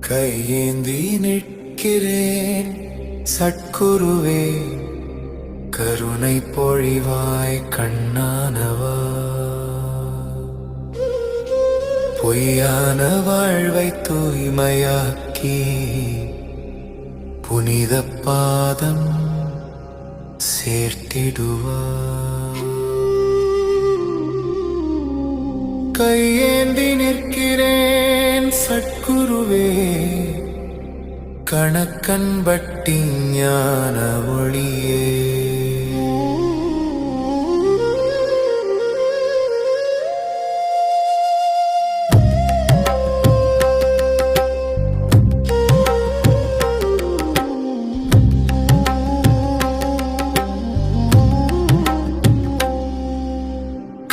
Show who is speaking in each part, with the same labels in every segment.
Speaker 1: கையேந்தி நிற்கிறேன் சட்குருவே, கருணை பொழிவாய் கண்ணானவா. பொய்யான வாழ்வை தூய்மையாக்கி புனித பாதம் சேர்த்திடுவார். கையேந்தி நிற்கிறேன் சட்குருவே, கணக்கன் பட்டி ஞான ஒளியே.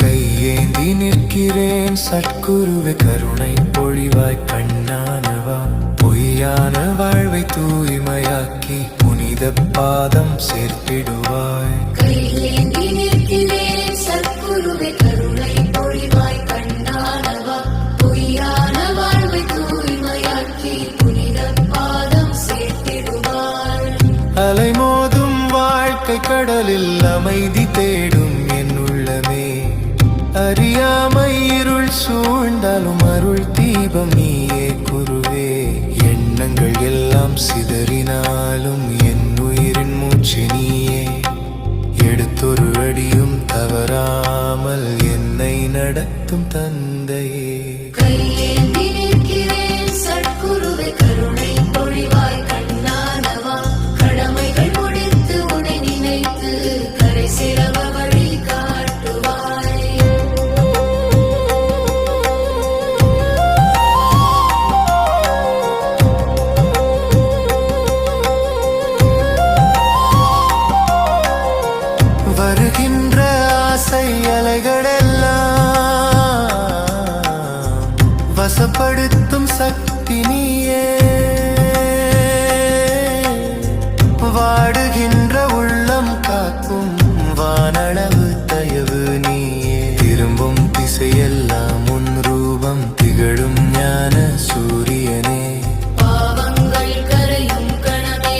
Speaker 1: கையேந்தி நிற்கிறேன் சட்குருவே, கருணை பொழிவாய் கண்ணானவா. பொய்யான வாழ்வை தூய்மையாக்கி புனித பாதம் சேர்த்திடுவாய்.
Speaker 2: கையேந்தி நிற்கிறேன் சட்குருவே, கருணை பொழிவாய் கண்ணானவா. பொய்யான வாழ்வை தூய்மையாக்கி புனித பாதம் சேர்த்திடுவாய்.
Speaker 1: அலைமோதும் வாழ்க்கை கடலில் அமைதி தேடும் என் உள்ளமே, அறியாமை இருள் சூழ்ந்தாலும் அருள் தீபம் நீயே குருவே. எண்ணங்கள் எல்லாம் சிதறினாலும் என் உயிரின் மூச்சு நீயே. எடுத்தொரு அடியும் தவறாமல் என்னை நடத்தும் தந்தையே.
Speaker 2: கையேந்தி நிற்கிறேன் சட்குருவே, கருணை பொழிவாய் கண்ணானவா. கடமைகள் முடித்து உன்னை நினைத்து கரை சேரவ வழி காட்டுவாய்.
Speaker 1: வருகின்ற ஆசை அலைகளெல்லாம் வசப்படுத்தும் சக்தி நீயே. வாடுகின்ற உள்ளம் காக்கும் வானளவு தயவு நீயே. திரும்பும் திசையெல்லாம் உன் ரூபம் திகழும் ஞான சூரியனே.
Speaker 2: பாவங்கள் கரையும் கணமே,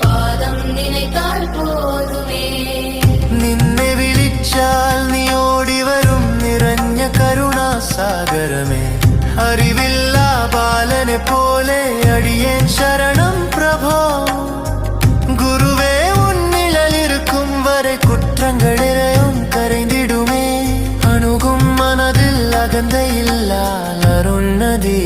Speaker 2: பாதம் நினைத்தால் போதுமே.
Speaker 1: നിന്നെ വിളിച്ചാൽ നീ ഓടി വരും നിറഞ്ഞ കരുണാസാഗരമേ. അറിവില്ലാ ബാലനെ പോലെ അടിയേൻ ശരണം പ്രഭോ. குருவே உன் நிழலிருக்கும் வரை குற்றங்களிலையும் கரைந்திடுமே. அணுகும் மனதில் அகந்தையில்லா அருள் நதி.